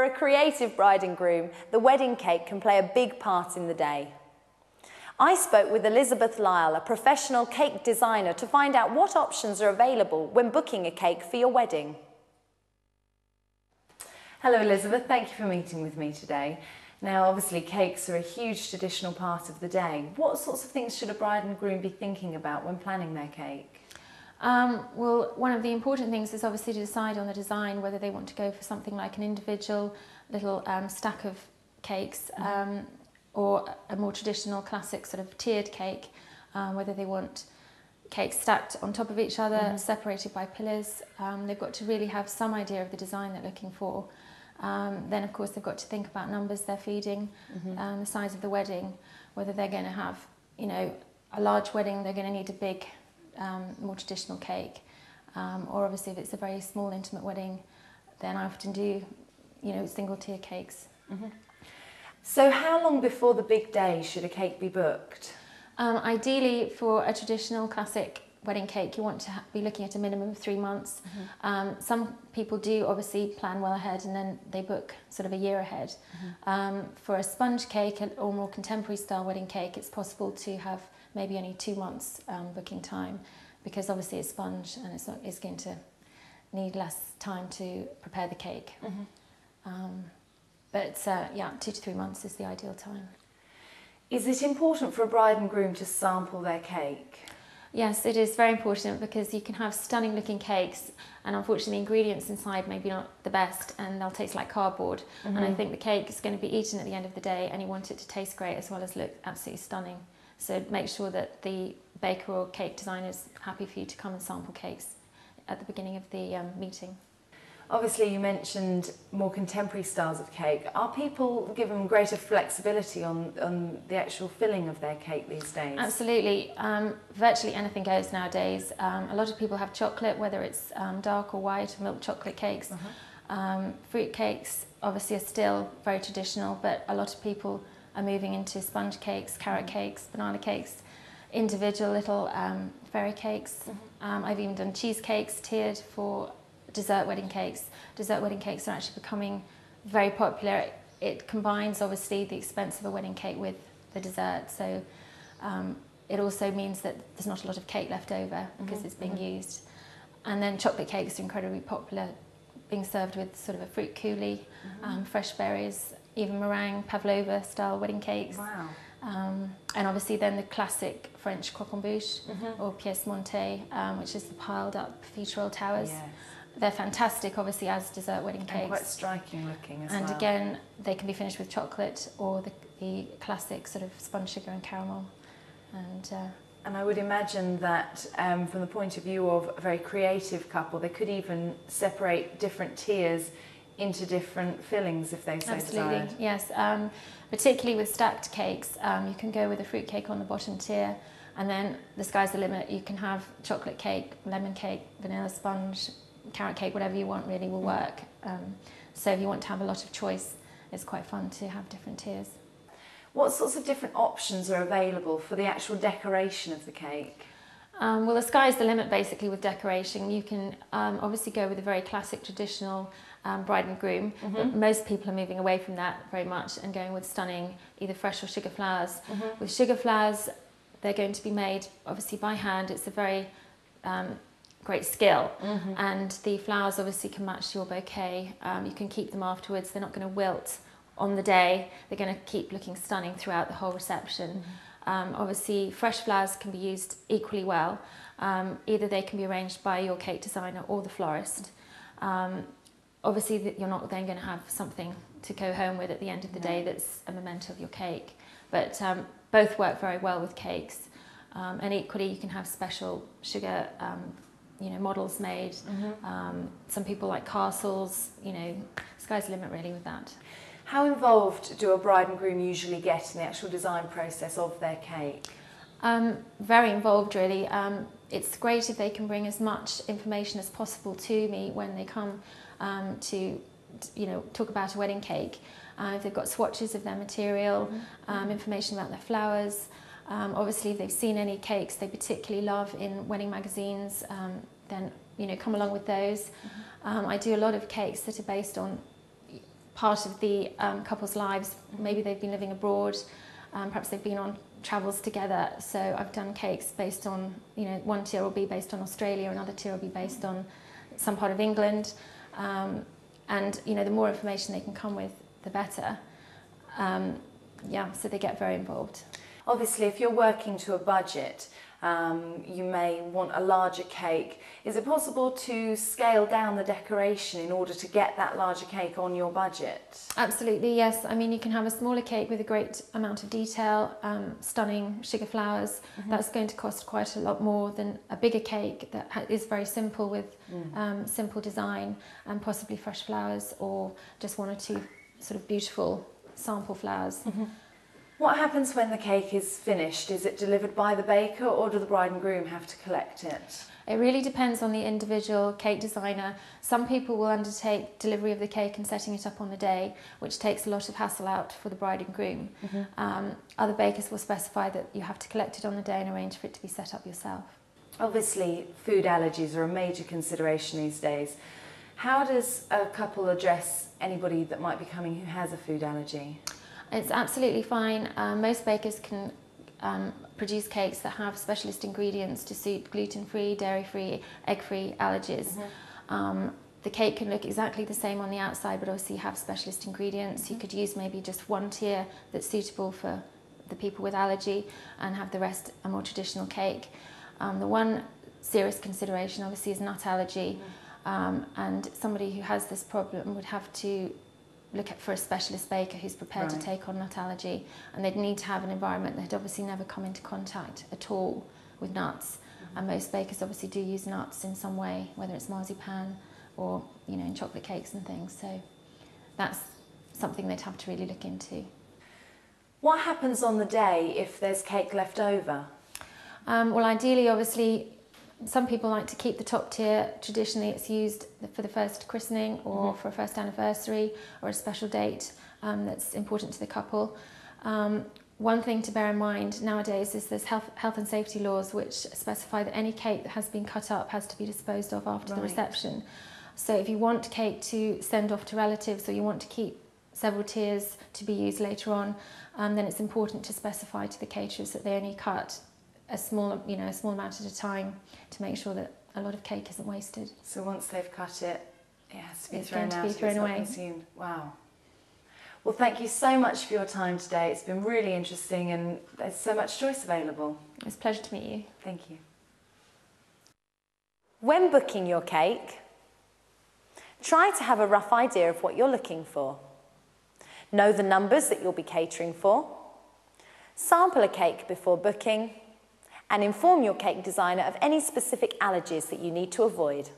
a creative bride and groom, the wedding cake can play a big part in the day. I spoke with Elizabeth Lyle, a professional cake designer, to find out what options are available when booking a cake for your wedding. Hello Elizabeth, thank you for meeting with me today. Now obviously cakes are a huge traditional part of the day. What sorts of things should a bride and groom be thinking about when planning their cake? Well, one of the important things is obviously to decide on the design, whether they want to go for something like an individual little stack of cakes, or a more traditional classic sort of tiered cake, whether they want cakes stacked on top of each other, separated by pillars. They've got to really have some idea of the design they're looking for. Then of course they've got to think about numbers they're feeding, the size of the wedding, whether they're going to have, you know, a large wedding, they're going to need a big, more traditional cake, or obviously if it's a very small intimate wedding, then I often do, you know, single tier cakes. So how long before the big day should a cake be booked? Ideally for a traditional classic wedding cake you want to be looking at a minimum of 3 months. Some people do obviously plan well ahead and then they book sort of a year ahead. For a sponge cake or more contemporary style wedding cake, it's possible to have maybe only 2 months booking time, because obviously it's sponge and it's going to need less time to prepare the cake. But yeah, 2 to 3 months is the ideal time. Is it important for a bride and groom to sample their cake? Yes, it is very important, because you can have stunning looking cakes and unfortunately the ingredients inside may be not the best and they'll taste like cardboard. And I think the cake is going to be eaten at the end of the day and you want it to taste great as well as look absolutely stunning. So make sure that the baker or cake designer is happy for you to come and sample cakes at the beginning of the meeting. Obviously you mentioned more contemporary styles of cake. Are people given greater flexibility on the actual filling of their cake these days? Absolutely. Virtually anything goes nowadays. A lot of people have chocolate, whether it's dark or white, or milk chocolate cakes. Fruit cakes obviously are still very traditional, but a lot of people are moving into sponge cakes, carrot cakes, banana cakes, individual little fairy cakes. I've even done cheesecakes tiered for dessert wedding cakes. Dessert wedding cakes are actually becoming very popular. It combines obviously the expense of a wedding cake with the dessert, so it also means that there's not a lot of cake left over because it's being used. And then chocolate cakes are incredibly popular, being served with sort of a fruit coulis, fresh berries, even meringue, pavlova style wedding cakes. Wow. And obviously then the classic French croquembouche or pièce montée, which is the piled up profiterole towers. Yes. They're fantastic obviously as dessert wedding cakes. And quite striking looking as well. And again, they can be finished with chocolate or the classic sort of spun sugar and caramel. And I would imagine that from the point of view of a very creative couple, they could even separate different tiers into different fillings if they so absolutely, desired. yes. Particularly with stacked cakes, you can go with a fruit cake on the bottom tier, and then the sky's the limit. You can have chocolate cake, lemon cake, vanilla sponge, carrot cake, whatever you want really will work. So if you want to have a lot of choice, it's quite fun to have different tiers. What sorts of different options are available for the actual decoration of the cake? Well, the sky's the limit basically with decoration. You can obviously go with a very classic traditional bride and groom, but most people are moving away from that very much and going with stunning either fresh or sugar flowers. With sugar flowers, they're going to be made obviously by hand. It's a very great skill, and the flowers obviously can match your bouquet. You can keep them afterwards. They're not going to wilt on the day. They're going to keep looking stunning throughout the whole reception. Obviously fresh flowers can be used equally well. Either they can be arranged by your cake designer or the florist. Obviously you're not then going to have something to go home with at the end of the day that's a memento of your cake, but both work very well with cakes. And equally you can have special sugar you know, models made. Some people like castles, you know, sky's the limit really with that. How involved do a bride and groom usually get in the actual design process of their cake? Very involved really. It's great if they can bring as much information as possible to me when they come to, you know, talk about a wedding cake. If they've got swatches of their material, information about their flowers. Obviously if they've seen any cakes they particularly love in wedding magazines, then, you know, come along with those. I do a lot of cakes that are based on part of the couple's lives. Maybe they've been living abroad, perhaps they've been on travels together. So I've done cakes based on, you know, one tier will be based on Australia, another tier will be based on some part of England. And, you know, the more information they can come with, the better. Yeah, so they get very involved. Obviously, if you're working to a budget, you may want a larger cake. Is it possible to scale down the decoration in order to get that larger cake on your budget? Absolutely, yes. I mean, you can have a smaller cake with a great amount of detail, stunning sugar flowers. That's going to cost quite a lot more than a bigger cake that is very simple with simple design and possibly fresh flowers or just one or two sort of beautiful sample flowers. What happens when the cake is finished? Is it delivered by the baker or do the bride and groom have to collect it? It really depends on the individual cake designer. Some people will undertake delivery of the cake and setting it up on the day, which takes a lot of hassle out for the bride and groom. Other bakers will specify that you have to collect it on the day and arrange for it to be set up yourself. Obviously, food allergies are a major consideration these days. How does a couple address anybody that might be coming who has a food allergy? It's absolutely fine. Most bakers can produce cakes that have specialist ingredients to suit gluten-free, dairy-free, egg-free allergies. The cake can look exactly the same on the outside, but obviously have specialist ingredients. You could use maybe just one tier that's suitable for the people with allergy and have the rest a more traditional cake. The one serious consideration obviously is nut allergy, and somebody who has this problem would have to look for a specialist baker who's prepared to take on nut allergy, and they'd need to have an environment that had obviously never come into contact at all with nuts. And most bakers obviously do use nuts in some way, whether it's marzipan or, you know, in chocolate cakes and things. So that's something they'd have to really look into. What happens on the day if there's cake left over? Well, ideally, obviously, some people like to keep the top tier. Traditionally, it's used for the first christening or for a first anniversary or a special date that's important to the couple. One thing to bear in mind nowadays is there's health and safety laws which specify that any cake that has been cut up has to be disposed of after the reception. So if you want cake to send off to relatives or you want to keep several tiers to be used later on, then it's important to specify to the caterers that they only cut a small amount at a time to make sure that a lot of cake isn't wasted. So once they've cut it, it has to be it's thrown going out. to be thrown away. Consumed. Wow. Well, thank you so much for your time today. It's been really interesting and there's so much choice available. It's a pleasure to meet you. Thank you. When booking your cake, try to have a rough idea of what you're looking for. Know the numbers that you'll be catering for. Sample a cake before booking. And inform your cake designer of any specific allergies that you need to avoid.